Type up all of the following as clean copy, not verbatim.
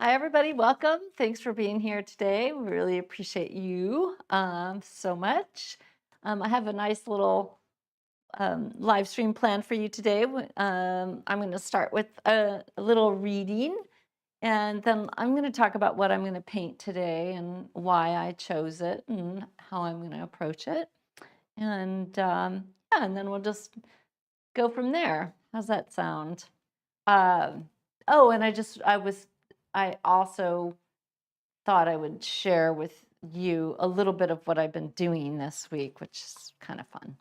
Hi, everybody. Welcome. Thanks for being here today. We really appreciate you so much. I have a nice little live stream planned for you today. I'm going to start with a little reading, and then I'm going to talk about what I'm going to paint today and why I chose it and how I'm going to approach it. And yeah, and then we'll just go from there. How's that sound? Oh, and I also thought I would share with you a little bit of what I've been doing this week, which is kind of fun.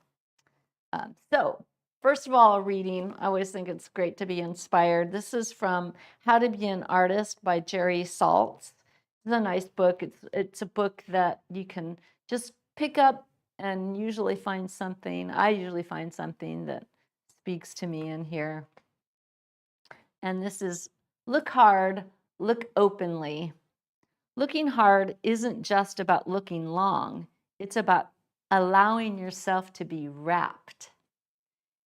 So, first of all, reading. I always think it's great to be inspired. This is from How to Be an Artist by Jerry Saltz. It's a nice book. It's a book that you can just pick up and usually find something. I usually find something that speaks to me in here. And this is Look Hard, Look Openly. Looking hard isn't just about looking long, it's about allowing yourself to be wrapped.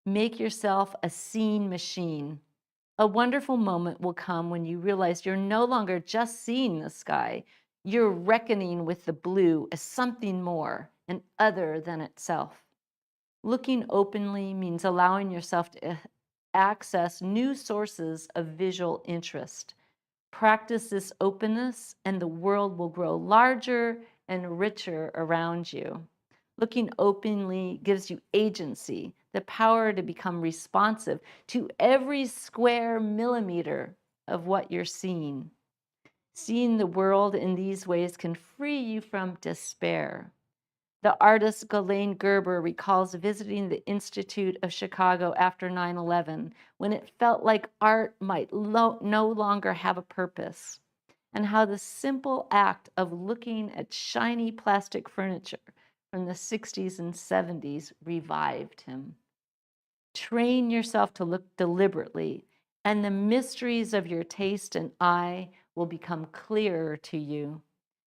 Make yourself a scene machine. A wonderful moment will come when you realize you're no longer just seeing the sky, you're reckoning with the blue as something more and other than itself. Looking openly means allowing yourself to access new sources of visual interest. Practice this openness, and the world will grow larger and richer around you. Looking openly gives you agency, the power to become responsive to every square millimeter of what you're seeing. Seeing the world in these ways can free you from despair. The artist Ghislaine Gerber recalls visiting the Institute of Chicago after 9/11, when it felt like art might no longer have a purpose, and how the simple act of looking at shiny plastic furniture from the 60s and 70s revived him. Train yourself to look deliberately, and the mysteries of your taste and eye will become clearer to you.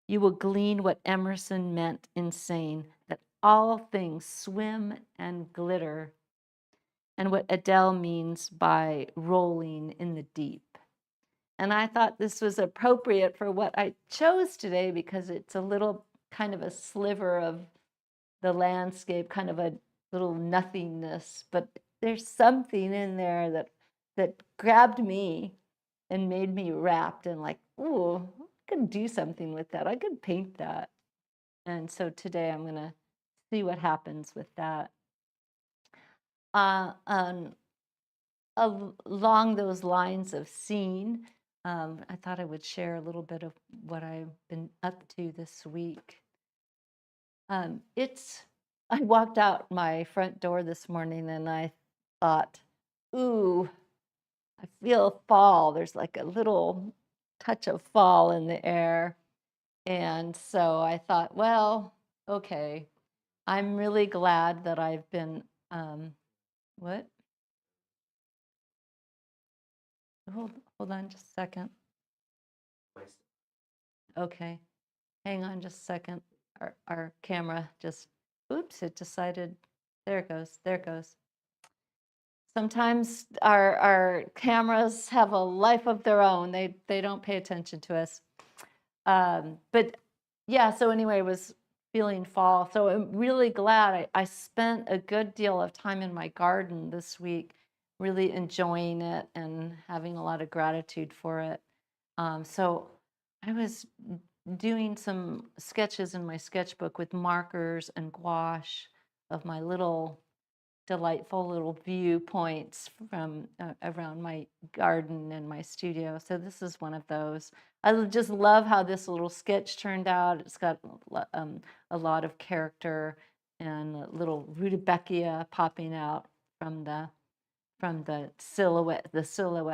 You will glean what Emerson meant in saying that all things swim and glitter, and what Adele means by rolling in the deep. And I thought this was appropriate for what I chose today because it's a little kind of a sliver of the landscape, kind of a little nothingness, but there's something in there that grabbed me and made me wrapped and like, ooh, I could do something with that. I could paint that. And so today I'm gonna see what happens with that. Uh, um, Along those lines of seeing, I thought I would share a little bit of what I've been up to this week. It's I walked out my front door this morning and I thought, ooh, I feel fall. There's like a little touch of fall in the air. And so I thought, well, okay, I'm really glad that I've been, what? Hold on just a second. Okay, hang on just a second. Our camera just, oops, it decided, there it goes, there it goes. Sometimes our cameras have a life of their own. They don't pay attention to us. But yeah, so anyway, I was feeling fall. So I'm really glad I spent a good deal of time in my garden this week, really enjoying it and having a lot of gratitude for it. So I was doing some sketches in my sketchbook with markers and gouache of my little delightful little viewpoints from around my garden and my studio. So this is one of those. I just love how this little sketch turned out. It's got a lot of character and a little rudbeckia popping out from the silhouette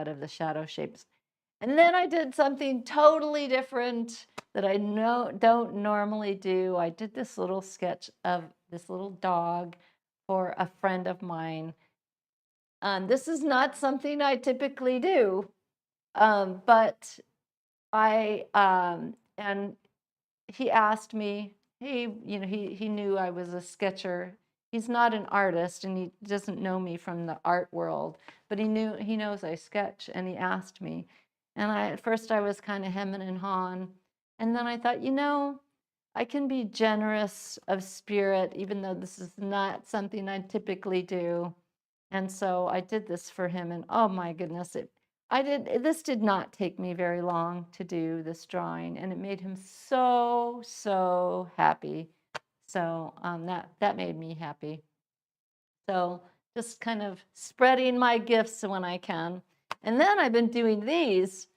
of the shadow shapes. And then I did something totally different that I don't normally do. I did this little sketch of this little dog for a friend of mine. This is not something I typically do, but and he asked me, hey, he knew I was a sketcher. He's not an artist and he doesn't know me from the art world, but he knows I sketch, and he asked me, And at first I was kind of hemming and hawing. And then I thought, I can be generous of spirit, even though this is not something I typically do. And so I did this for him, and oh my goodness, this did not take me very long to do this drawing, and it made him so, so happy. So that made me happy. So just kind of spreading my gifts when I can. And then I've been doing these.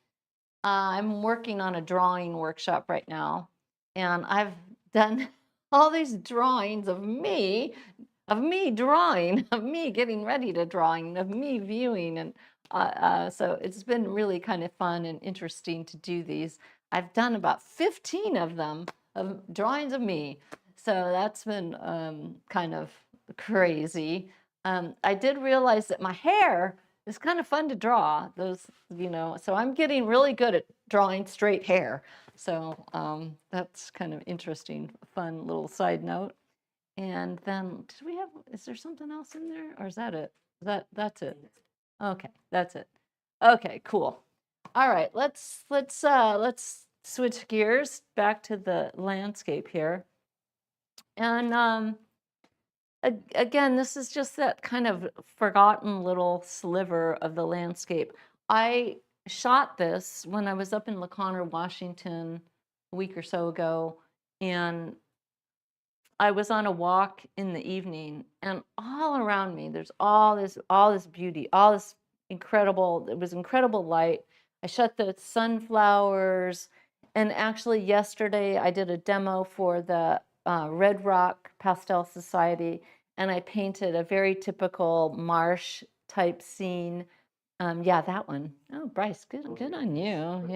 I'm working on a drawing workshop right now, and I've done all these drawings of me drawing, of me getting ready to drawing, of me viewing. And so it's been really kind of fun and interesting to do these. I've done about 15 of them, of drawings of me. So that's been kind of crazy. I did realize that my hair is kind of fun to draw. So I'm getting really good at drawing straight hair. So that's kind of interesting, fun little side note. And then is there something else in there, or is that it? That's it. Okay, that's it. Okay, cool. All right, let's switch gears back to the landscape here. And again, this is just that kind of forgotten little sliver of the landscape. I shot this when I was up in La Conner, Washington, a week or so ago, and I was on a walk in the evening, and all around me, there's all this beauty, all this incredible light. I shot the sunflowers, and actually yesterday I did a demo for the Red Rock Pastel Society, and I painted a very typical marsh type scene. Yeah, that one. Oh, Bryce, good on you.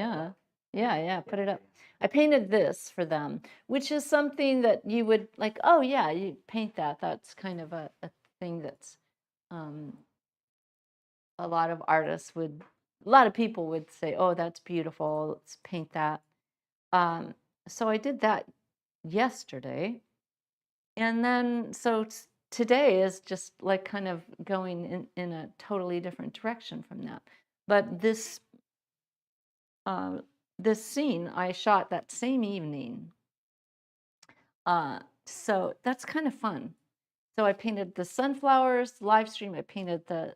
Yeah, put it up. I painted this for them, which is something that you would like, oh yeah, you paint that. That's kind of a thing that's um, a lot of people would say, oh, that's beautiful, let's paint that. So I did that yesterday. And then, so today is just like kind of going in a totally different direction from that. But this scene I shot that same evening. So that's kind of fun. So I painted the sunflowers live stream. I painted the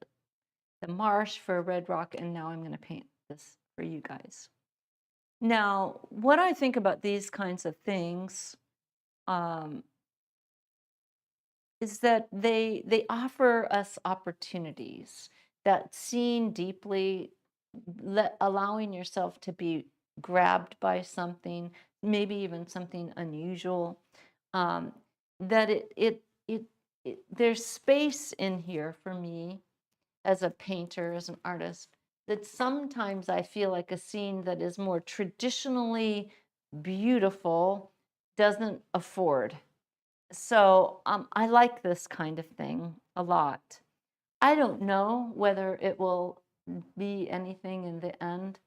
marsh for Red Rock, and now I'm going to paint this for you guys. Now, what I think about these kinds of things is that they offer us opportunities, that seeing deeply, allowing yourself to be grabbed by something, maybe even something unusual, that there's space in here for me as a painter, as an artist, that sometimes I feel like a scene that is more traditionally beautiful doesn't afford. So I like this kind of thing a lot. I don't know whether it will be anything in the end,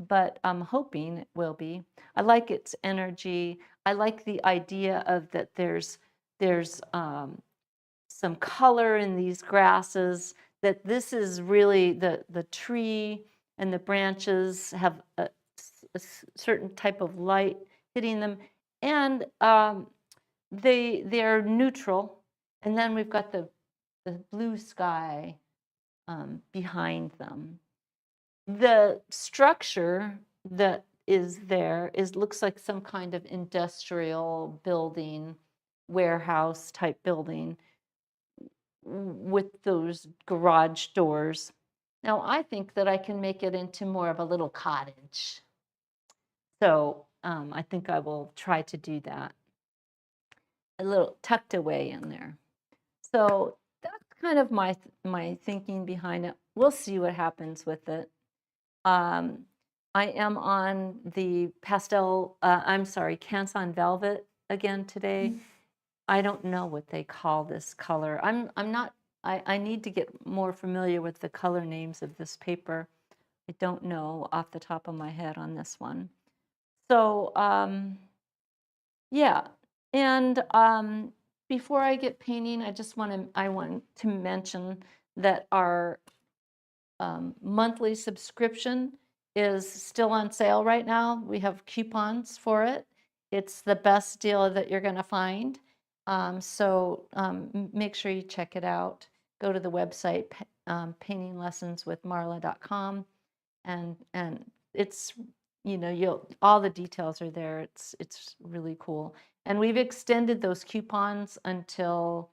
but I'm hoping it will be. I like its energy. I like the idea of that there's some color in these grasses, that this is really the tree and the branches have a certain type of light hitting them. And they're neutral, and then we've got the blue sky behind them. The structure that is there looks like some kind of industrial building, warehouse type building with those garage doors. Now I think that I can make it into more of a little cottage. So I think I will try to do that. A little tucked away in there. So that's kind of my thinking behind it. We'll see what happens with it. I am on the pastel, Canson Velvet again today. I don't know what they call this color. I'm not, I need to get more familiar with the color names of this paper. I don't know off the top of my head on this one. So yeah, and before I get painting, I want to mention that our monthly subscription is still on sale right now. We have coupons for it. It's the best deal that you're going to find. So make sure you check it out. Go to the website, paintinglessonswithmarla.com, and it's, you know, all the details are there. It's really cool. And we've extended those coupons until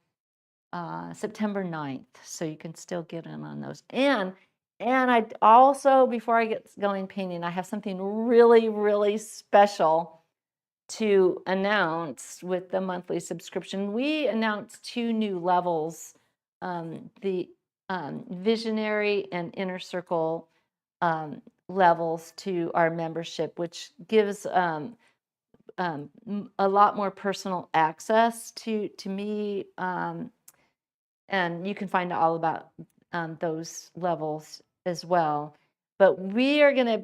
September 9th, so you can still get in on those. And I also, before I get going painting, I have something really, really special to announce with the monthly subscription. We announced 2 new levels, the visionary and inner circle levels to our membership, which gives a lot more personal access to me. And you can find out all about those levels as well. But we are going to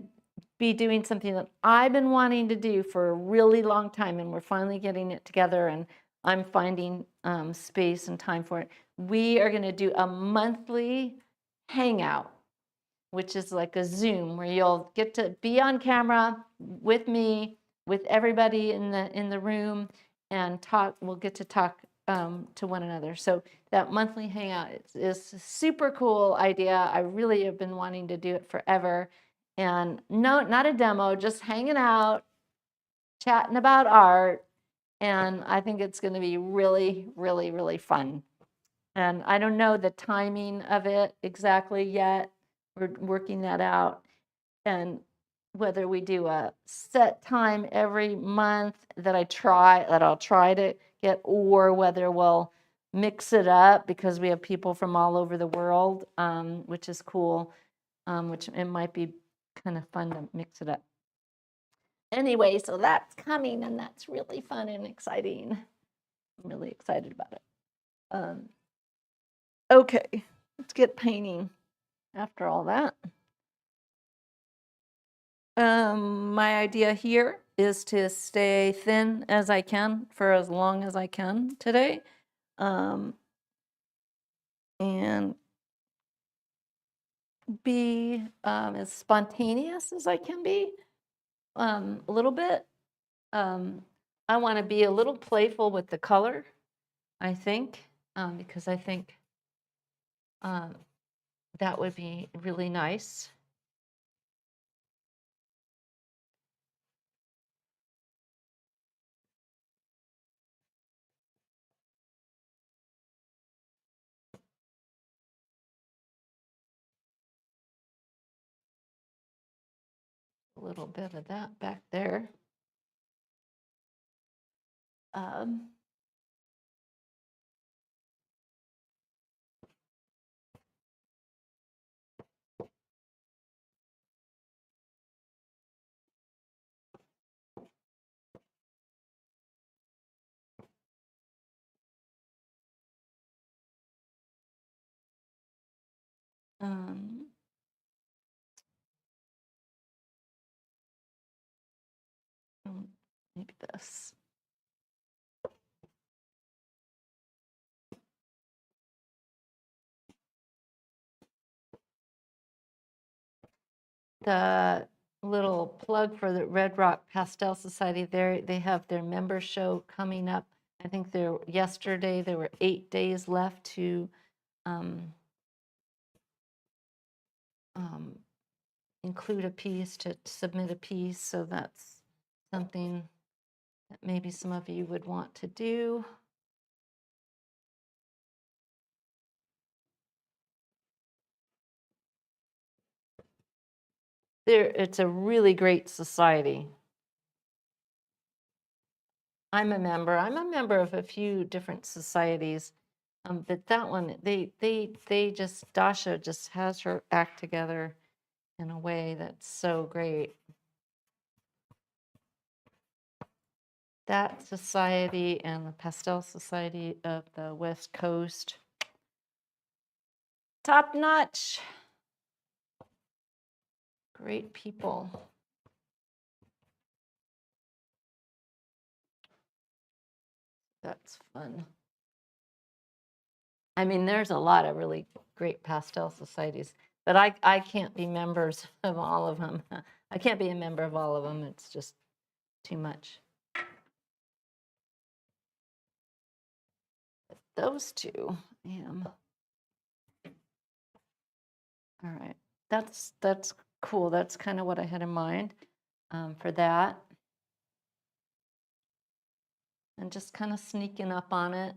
be doing something that I've been wanting to do for a really long time, and we're finally getting it together, and I'm finding space and time for it. We are going to do a monthly hangout, which is like a Zoom where you'll get to be on camera with me, with everybody in the room, and talk. We'll get to talk to one another. So that monthly hangout is a super cool idea. I really have been wanting to do it forever. And no, not a demo, just hanging out, chatting about art. And I think it's going to be really, really, really fun. And I don't know the timing of it exactly yet. We're working that out. And whether we do a set time every month that I'll try to get, or whether we'll mix it up because we have people from all over the world, which is cool, which it might be kind of fun to mix it up. Anyway, so that's coming, and that's really fun and exciting. I'm really excited about it. Okay, let's get painting after all that. My idea here is to stay thin as I can for as long as I can today. And be as spontaneous as I can be, a little bit. I want to be a little playful with the color, I think, because I think that would be really nice. A little bit of that back there. Maybe this. The little plug for the Red Rock Pastel Society, they have their member show coming up. I think yesterday there were 8 days left to include a piece, to submit a piece. So that's something that maybe some of you would want to do. It's a really great society. I'm a member of a few different societies, but that one, Dasha just has her act together in a way that's so great. That society and the Pastel Society of the West Coast, top notch, great people. That's fun. I mean, there's a lot of really great pastel societies. But I can't be members of all of them. I can't be a member of all of them. It's just too much. But those two I am. All right. That's cool. That's kind of what I had in mind for that. And just kind of sneaking up on it,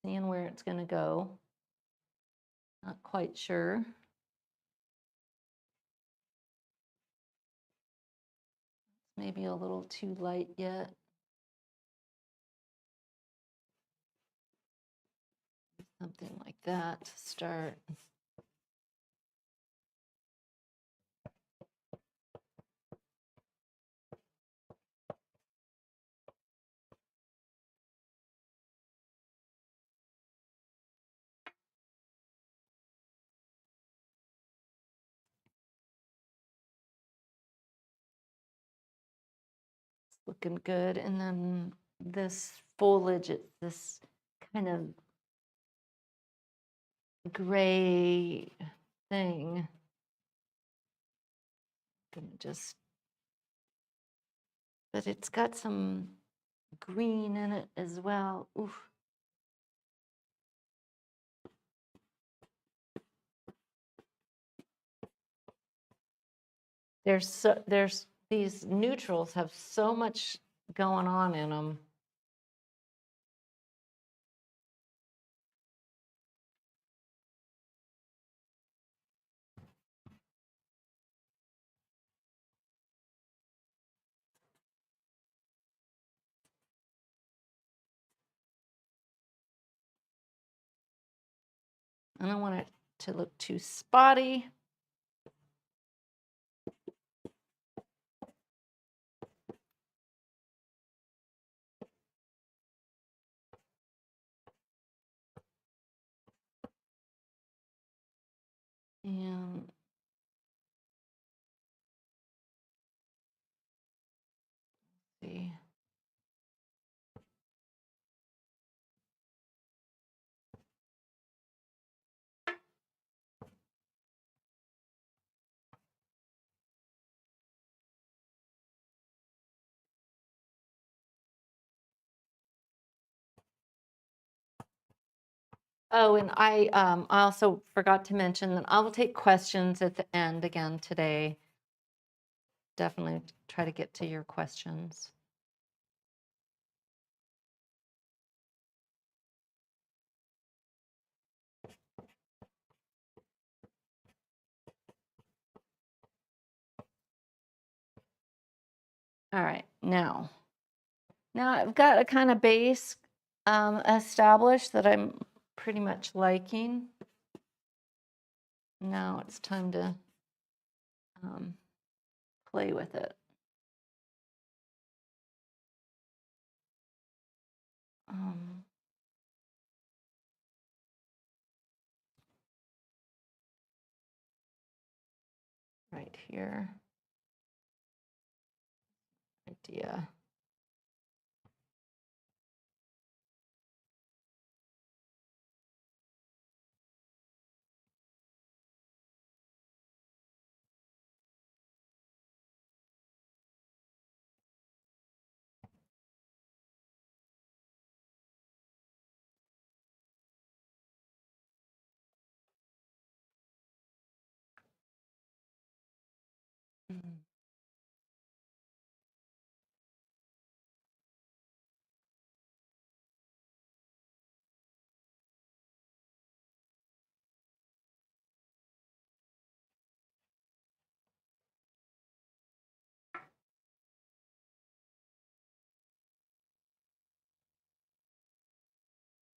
seeing where it's going to go. Not quite sure. Maybe a little too light yet. Something like that to start. Looking good. And then this foliage, it's this kind of gray thing. Gonna just, but it's got some green in it as well. Oof. There's these neutrals have so much going on in them. I don't want it to look too spotty. And see. Oh, and I also forgot to mention that I will take questions at the end again today. Definitely try to get to your questions. All right, now I've got a kind of base established that I'm pretty much liking. Now it's time to play with it. Right here. Idea.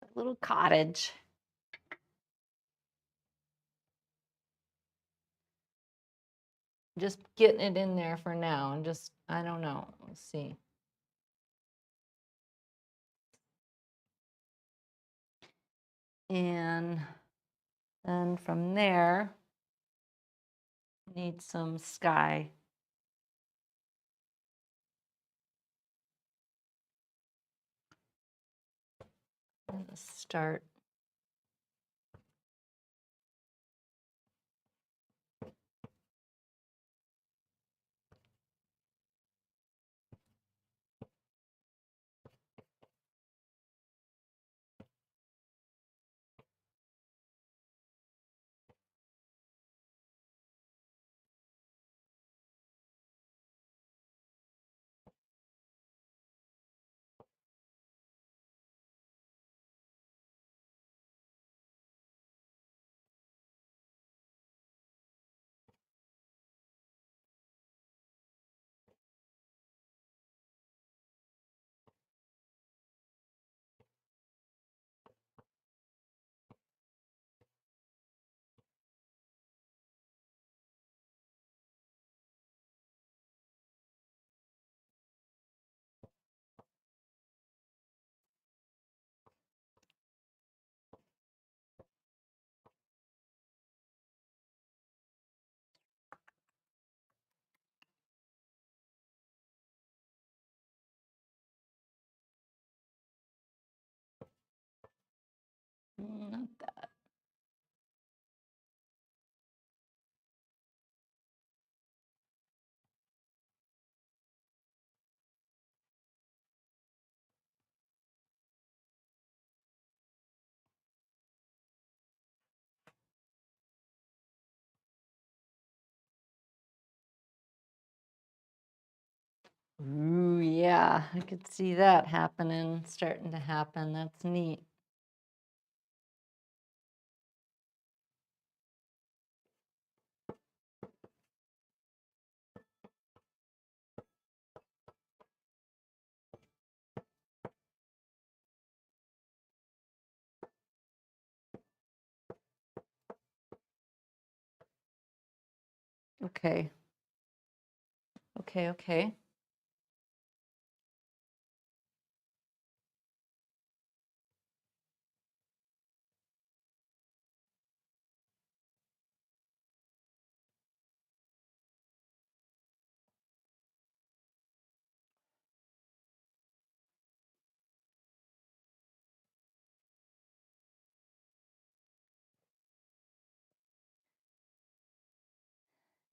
A little cottage. Just getting it in there for now and just, I don't know, let's see. And then from there, need some sky. Start. Ooh, yeah, I could see that happening, starting to happen. That's neat. Okay. Okay, okay.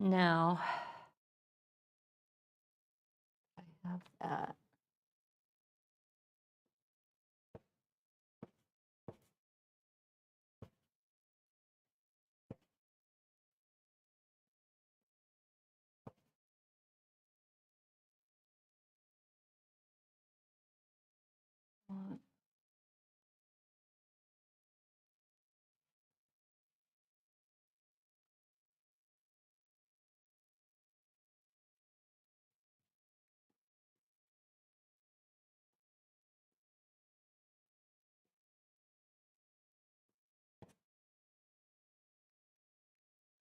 Now, I have that.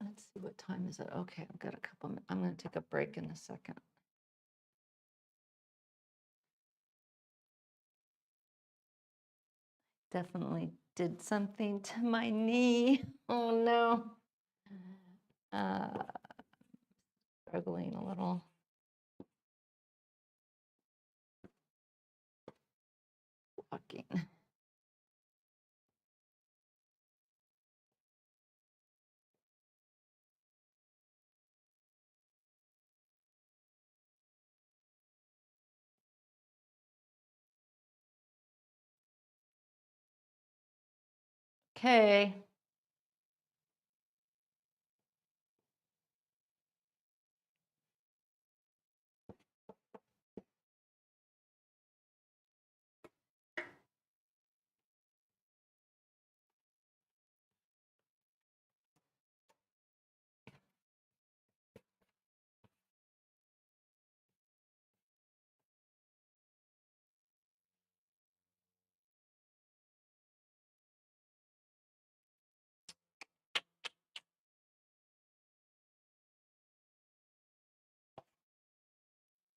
Let's see, what time is it? Okay, I've got a couple I'm going to take a break in a second. Definitely did something to my knee. Oh no. Uh, struggling a little. Walking. Okay.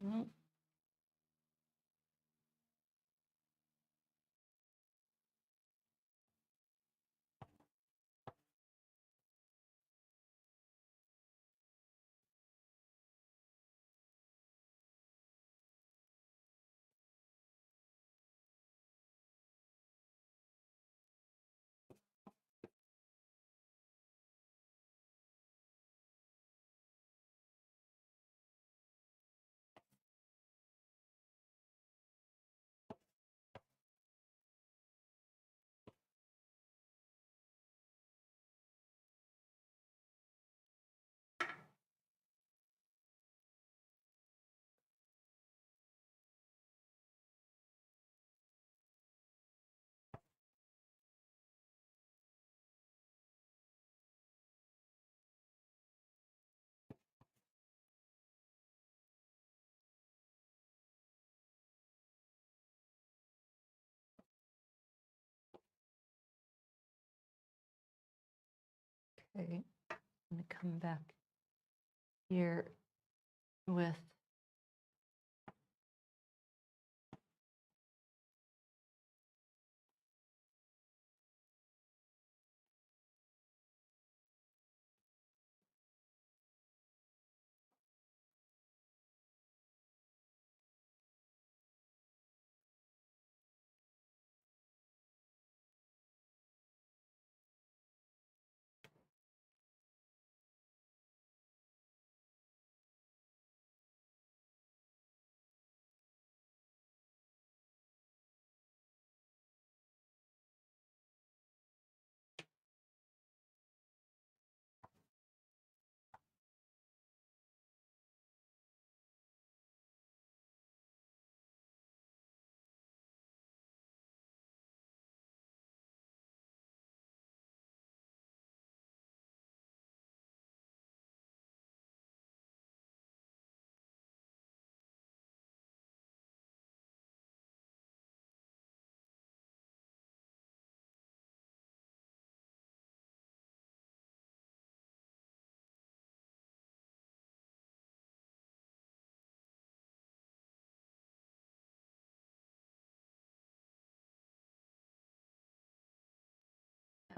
Mm, okay. I'm going to come back here with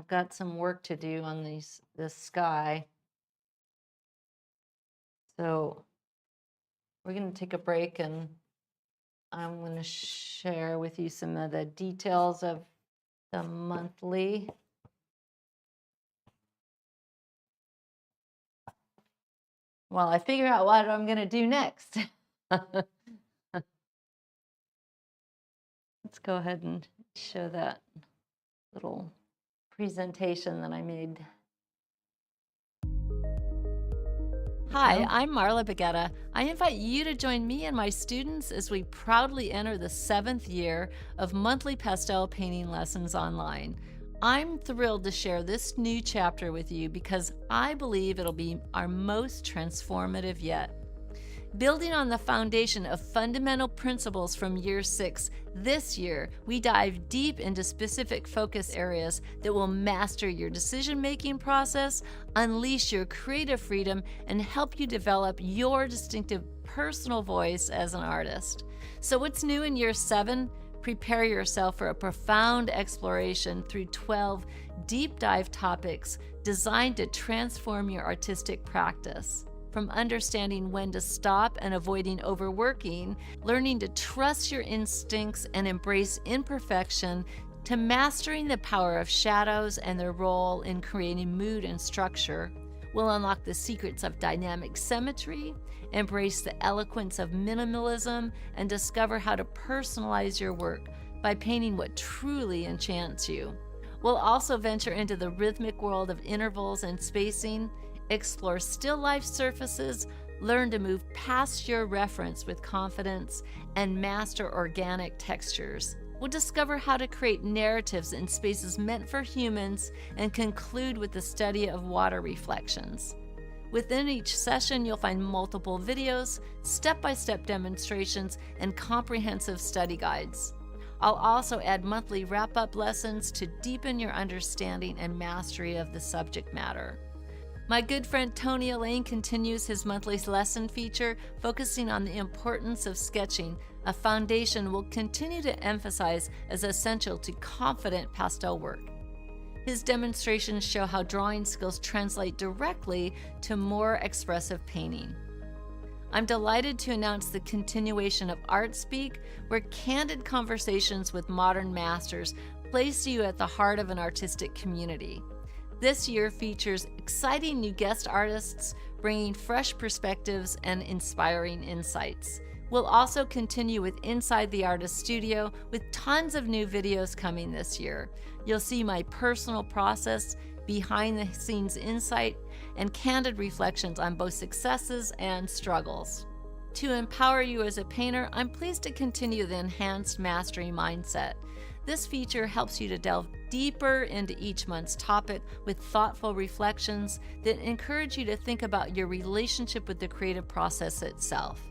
I've got some work to do on this sky. So we're going to take a break, and I'm going to share with you some of the details of the monthly. While I figure out what I'm going to do next. Let's go ahead and show that little presentation that I made. Hi, I'm Marla Bagetta. I invite you to join me and my students as we proudly enter the 7th year of monthly pastel painting lessons online. I'm thrilled to share this new chapter with you because I believe it'll be our most transformative yet. Building on the foundation of fundamental principles from year 6, this year we dive deep into specific focus areas that will master your decision-making process, unleash your creative freedom, and help you develop your distinctive personal voice as an artist. So what's new in year 7? Prepare yourself for a profound exploration through 12 deep dive topics designed to transform your artistic practice. From understanding when to stop and avoiding overworking, learning to trust your instincts and embrace imperfection, to mastering the power of shadows and their role in creating mood and structure, we'll unlock the secrets of dynamic symmetry, embrace the eloquence of minimalism, and discover how to personalize your work by painting what truly enchants you. We'll also venture into the rhythmic world of intervals and spacing, explore still life surfaces, learn to move past your reference with confidence, and master organic textures. We'll discover how to create narratives in spaces meant for humans and conclude with the study of water reflections. Within each session, you'll find multiple videos, step-by-step demonstrations, and comprehensive study guides. I'll also add monthly wrap-up lessons to deepen your understanding and mastery of the subject matter. My good friend Tony Elaine continues his monthly lesson feature, focusing on the importance of sketching, a foundation we'll continue to emphasize as essential to confident pastel work. His demonstrations show how drawing skills translate directly to more expressive painting. I'm delighted to announce the continuation of Art Speak, where candid conversations with modern masters place you at the heart of an artistic community. This year features exciting new guest artists bringing fresh perspectives and inspiring insights. We'll also continue with Inside the Artist Studio with tons of new videos coming this year. You'll see my personal process, behind the scenes insight, and candid reflections on both successes and struggles. To empower you as a painter, I'm pleased to continue the Enhanced Mastery Mindset. This feature helps you to delve deeper into each month's topic with thoughtful reflections that encourage you to think about your relationship with the creative process itself.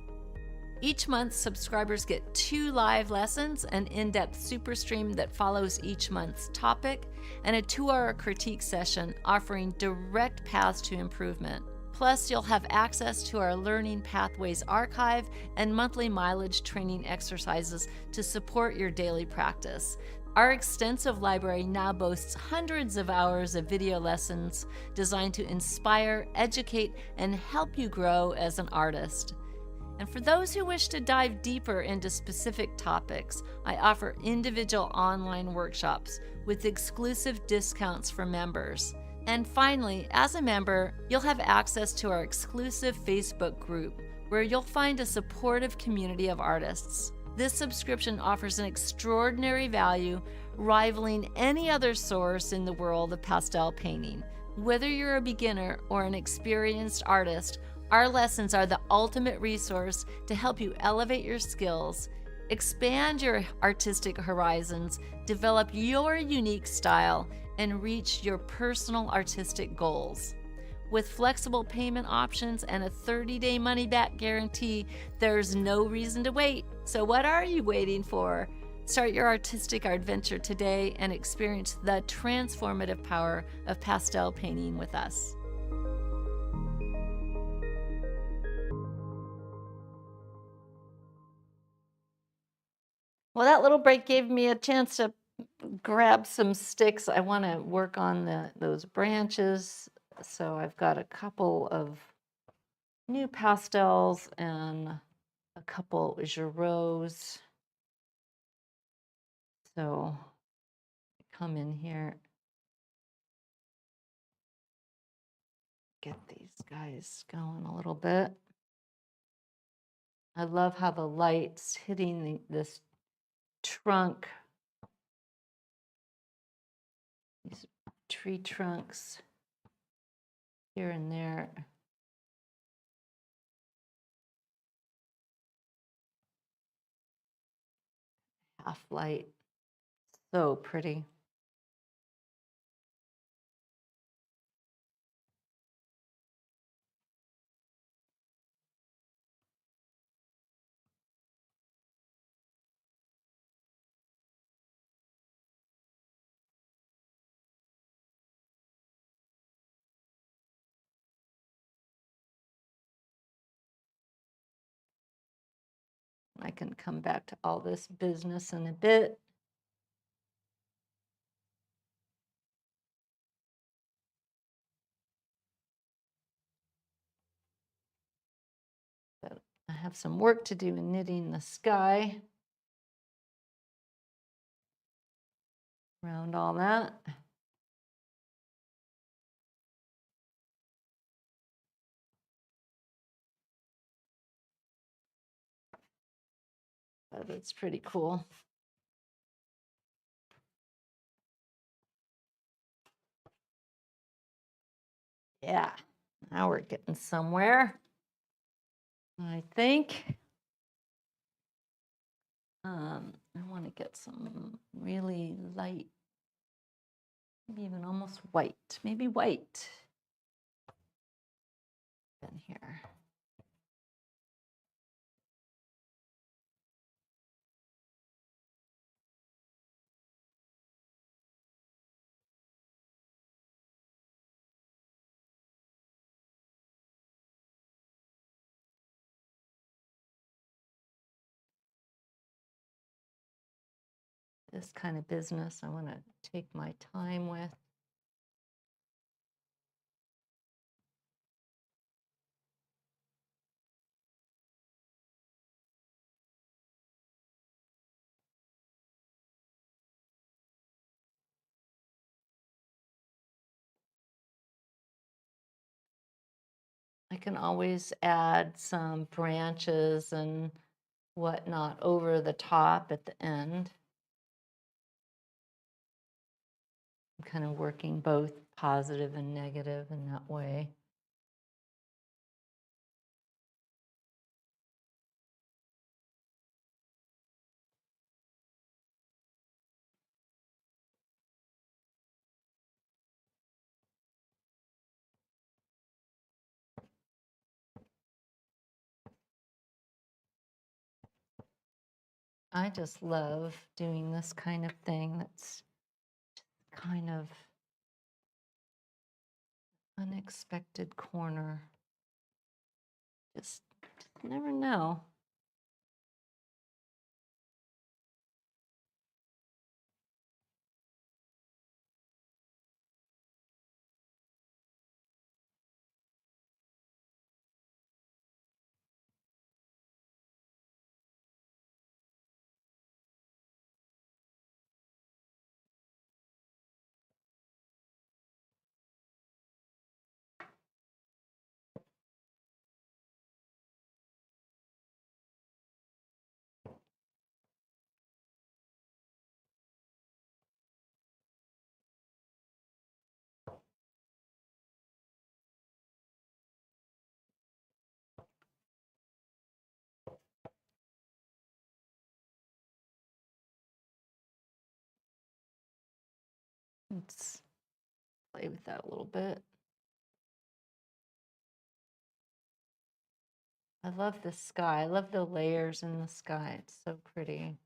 Each month, subscribers get 2 live lessons, an in-depth super stream that follows each month's topic, and a 2-hour critique session offering direct paths to improvement. Plus, you'll have access to our Learning Pathways archive and monthly mileage training exercises to support your daily practice. Our extensive library now boasts hundreds of hours of video lessons designed to inspire, educate, and help you grow as an artist. And for those who wish to dive deeper into specific topics, I offer individual online workshops with exclusive discounts for members. And finally, as a member, you'll have access to our exclusive Facebook group, where you'll find a supportive community of artists. This subscription offers an extraordinary value, rivaling any other source in the world of pastel painting. Whether you're a beginner or an experienced artist, our lessons are the ultimate resource to help you elevate your skills, expand your artistic horizons, develop your unique style, and reach your personal artistic goals. With flexible payment options and a 30-day money-back guarantee, there's no reason to wait. So what are you waiting for? Start your artistic adventure today and experience the transformative power of pastel painting with us. Well, that little break gave me a chance to grab some sticks. I want to work on those branches. So I've got a couple of new pastels and a couple Giroux. So come in here, get these guys going a little bit. I love how the light's hitting this trunk, these tree trunks here and there. Half light, so pretty. I can come back to all this business in a bit. But I have some work to do in knitting the sky around all that. But it's pretty cool. Yeah, now we're getting somewhere, I think. I want to get some really light, maybe even almost white, maybe white in here. This kind of business I want to take my time with. I can always add some branches and whatnot over the top at the end. I'm kind of working both positive and negative in that way. I just love doing this kind of thing that's kind of unexpected corner. Just never know. Let's play with that a little bit. I love the sky. I love the layers in the sky. It's so pretty.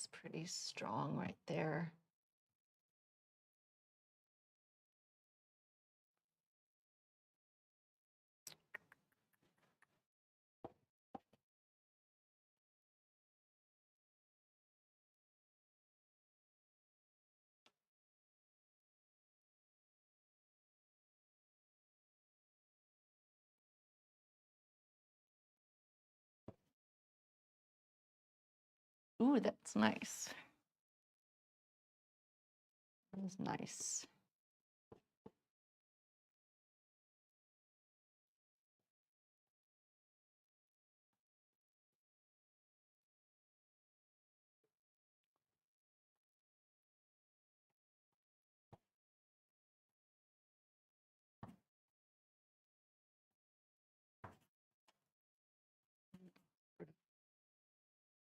That's pretty strong right there. Ooh, that's nice. That was nice.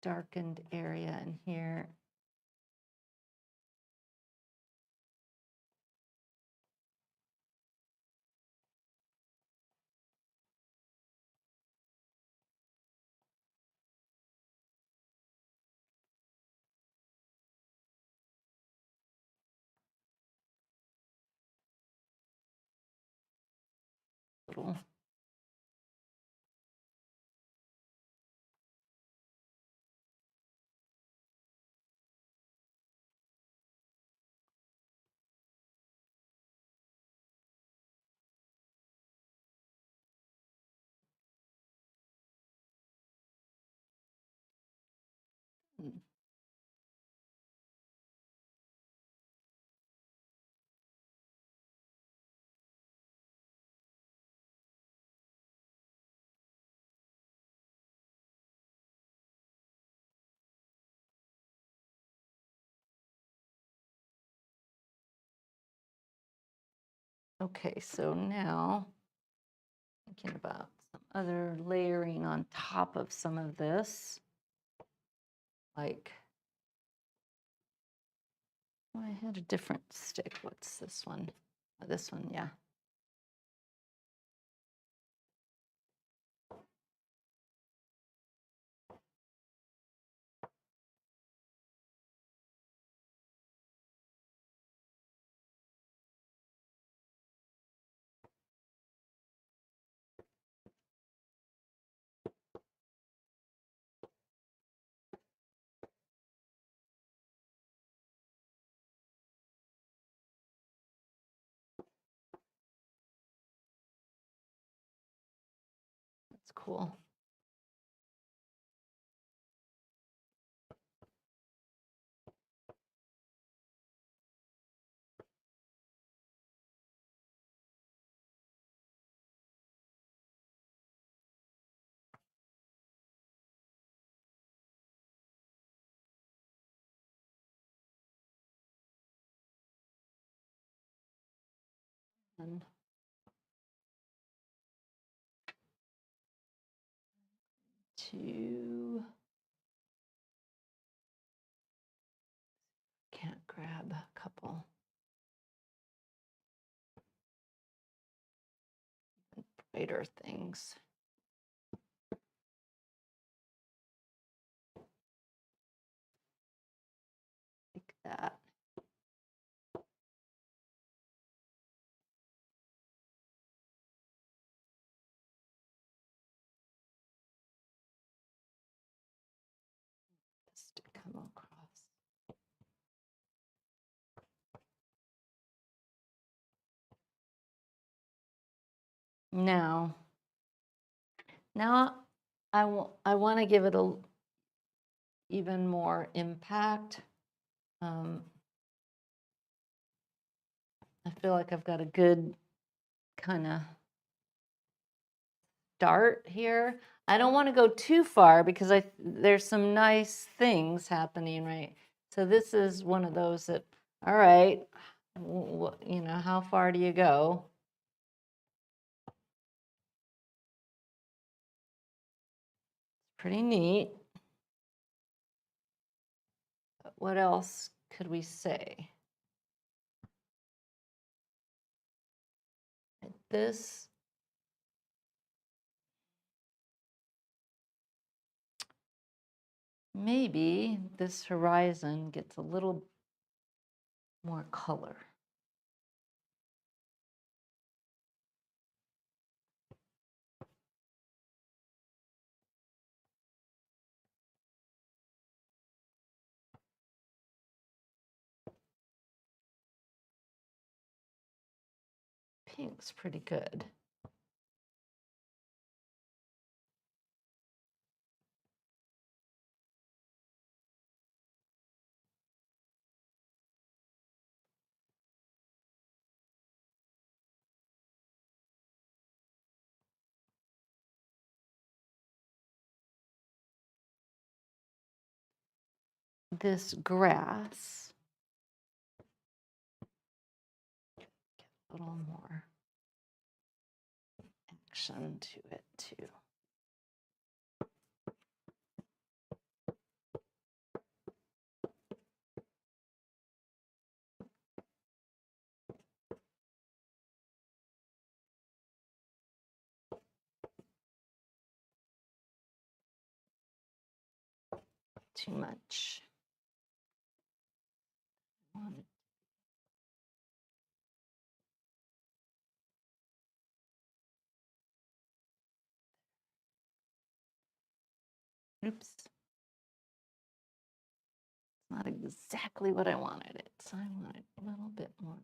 Darkened area in here. Little. Okay, so now thinking about some other layering on top of some of this, like, oh, I had a different stick. What's this one? Oh, this one, yeah. That's cool. And two, can't grab a couple brighter things. Like that. Just to come across. Now I want to give it a even more impact. I feel like I've got a good kind of start here. I don't want to go too far because there's some nice things happening, right? So this is one of those that, all right, you know, how far do you go? Pretty neat. What else could we say? This, maybe this horizon gets a little more color. Pink's pretty good. This grass, get a little more action to it too. Too much. Oops. Not exactly what I wanted it, so I want it a little bit more.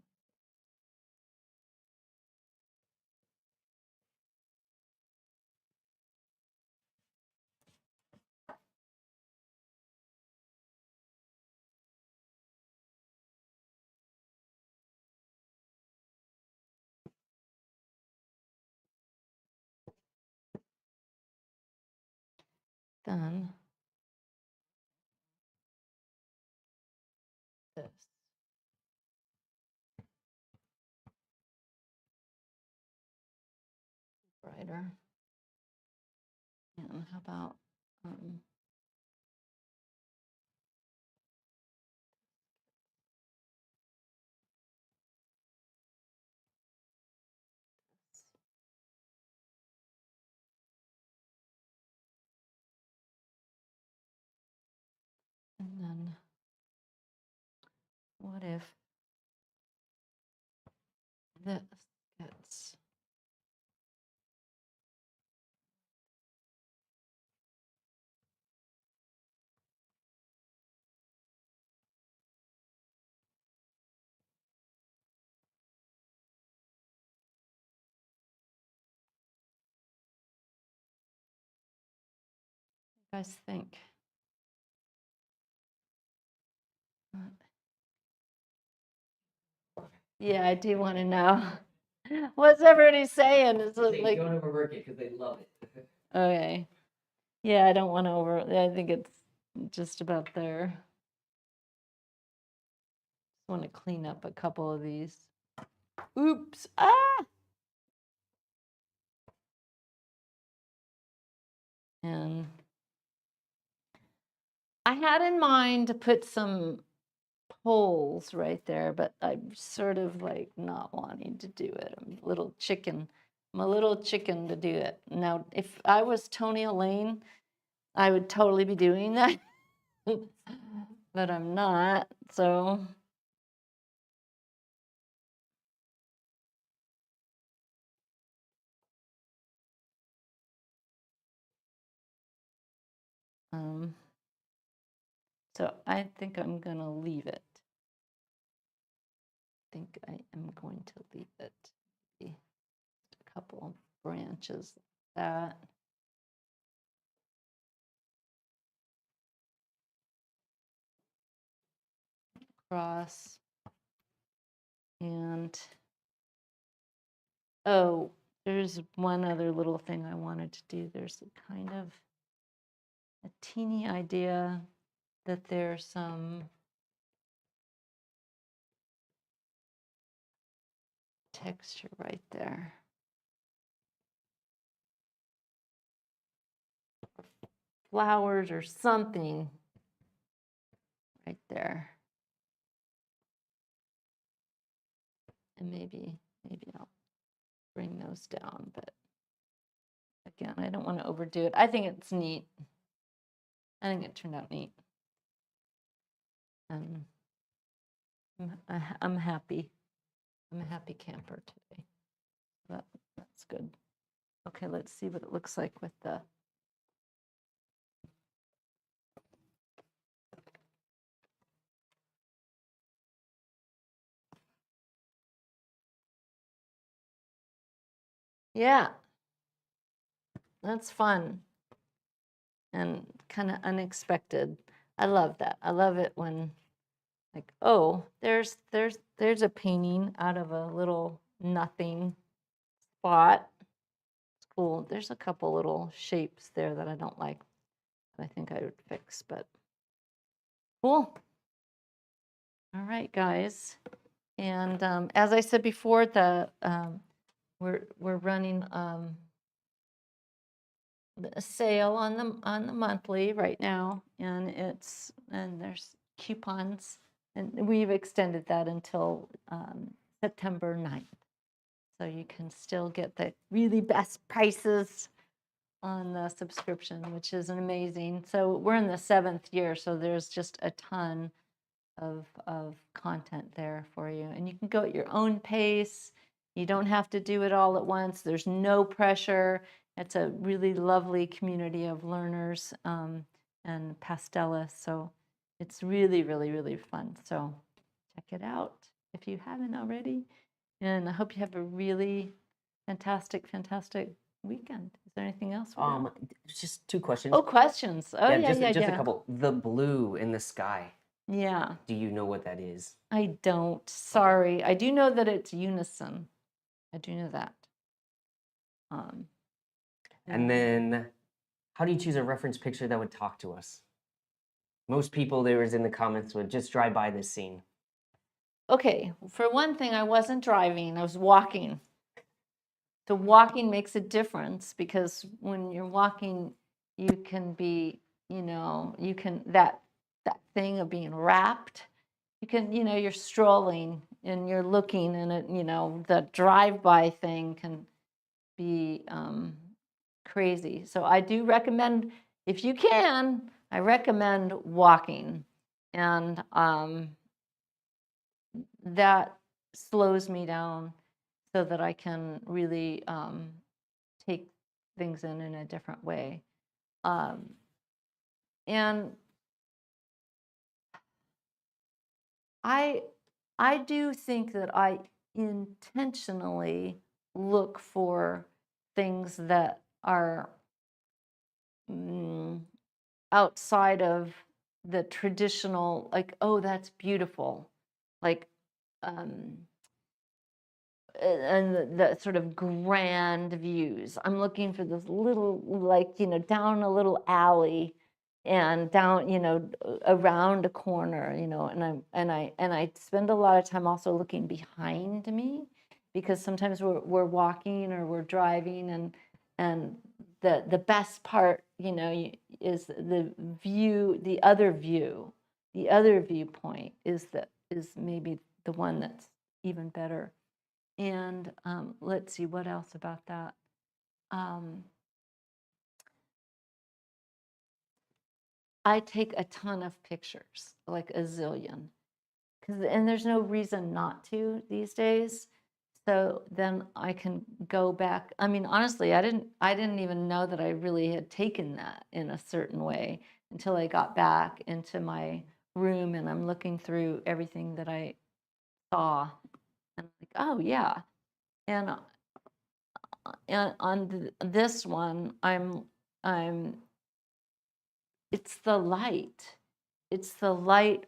Then this. Brighter. And how about and then what if this gets you guys think? Yeah, I do want to know. What's everybody saying? Is it like don't overwork it because they love it. okay? Yeah, I don't want to over. I think it's just about there. Just want to clean up a couple of these. Oops! Ah! And I had in mind to put some holes right there, but I'm sort of like not wanting to do it. I'm a little chicken. I'm a little chicken to do it. Now, if I was Tony Elaine, I would totally be doing that, but I'm not, so. So I think I'm gonna leave it. I think I am going to leave it. Maybe a couple of branches like that. Cross. And oh, there's one other little thing I wanted to do. There's a kind of a teeny idea that there's some texture right there. Flowers or something right there. And maybe I'll bring those down, but again, I don't want to overdo it. I think it's neat. I think it turned out neat. Um, I'm happy. I'm a happy camper today. That's good. Okay, let's see what it looks like with the. Yeah, that's fun and kind of unexpected. I love that. I love it when, like, oh, there's a painting out of a little nothing spot. It's cool. There's a couple little shapes there that I don't like. I think I would fix, but cool. All right, guys. And as I said before, we're running a sale on the monthly right now, and there's coupons, and we've extended that until September 9th. So you can still get the really best prices on the subscription, which is amazing. So we're in the 7th year, so there's just a ton of content there for you. And you can go at your own pace. You don't have to do it all at once. There's no pressure. It's a really lovely community of learners and pastelists. So it's really, really, really fun. So check it out if you haven't already. And I hope you have a really fantastic, fantastic weekend. Is there anything else? Just 2 questions. Oh, questions. Oh, yeah, just yeah. a couple. The blue in the sky. Yeah. Do you know what that is? I don't. Sorry. I do know that it's unison. I do know that. And then, how do you choose a reference picture that would talk to us? Most people, there was in the comments, would just drive by this scene. Okay. For one thing, I wasn't driving. I was walking. So walking makes a difference because when you're walking, you can be, you can that thing of being wrapped. You can, you're strolling and you're looking, and it, the drive-by thing can be crazy. So I do recommend, if you can, I recommend walking, and that slows me down so that I can really take things in a different way. And I do think that I intentionally look for things that are outside of the traditional, like, oh, that's beautiful, like, and the sort of grand views. I'm looking for this little, like, down a little alley and down, around a corner, and I spend a lot of time also looking behind me, because sometimes we're walking or we're driving, and the best part, is the view, the other viewpoint is maybe the one that's even better. And let's see, what else about that? I take a ton of pictures, like a zillion, and there's no reason not to these days. So then I can go back. I mean, honestly, I didn't even know that I really had taken that in a certain way until I got back into my room and I'm looking through everything that I saw, and I'm like, oh yeah. And on this one, it's the light. It's the light,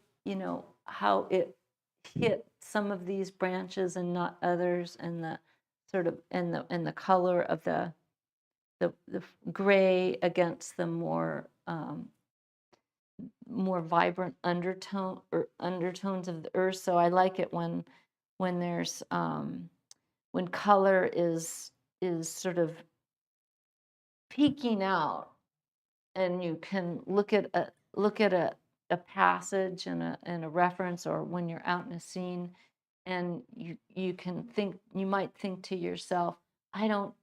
how it hit some of these branches and not others, and the sort of and the color of the gray against the more vibrant undertones of the earth. So I like it when there's when color is sort of peeking out, and you can look at a passage and a reference, or when you're out in a scene, and you might think to yourself, I don't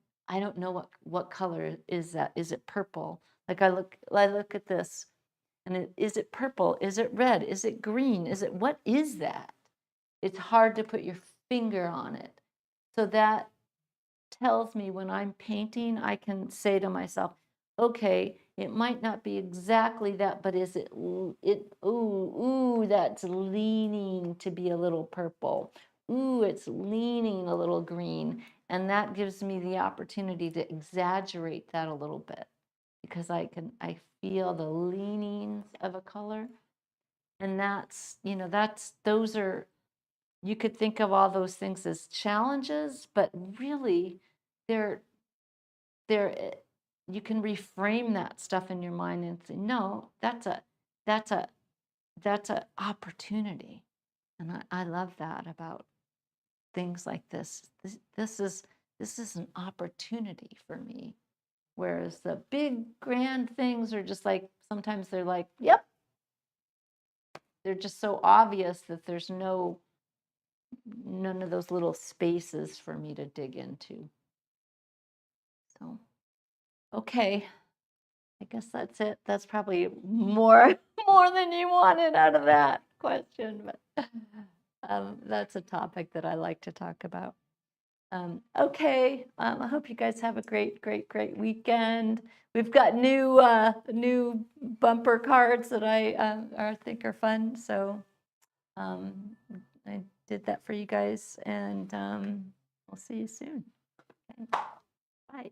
know what color is that. Is it purple? Like I look at this And is it purple? Is it red? Is it green? What is that? It's hard to put your finger on it. So that tells me when I'm painting, I can say to myself, okay, it might not be exactly that, but is it, ooh, that's leaning to be a little purple. Ooh, it's leaning a little green. And that gives me the opportunity to exaggerate that a little bit because I feel the leanings of a color. And that's, those are, you could think of all those things as challenges, but really they're you can reframe that stuff in your mind and say, no, that's a opportunity. And I love that about things like this. This is an opportunity for me. Whereas the big grand things are just like, sometimes they're like, yep, they're just so obvious that there's none of those little spaces for me to dig into. So, okay. I guess that's it. That's probably more than you wanted out of that question, but that's a topic that I like to talk about. Okay, I hope you guys have a great weekend. We've got new bumper cards that I think are fun. So I did that for you guys, and we'll see you soon. Okay. Bye.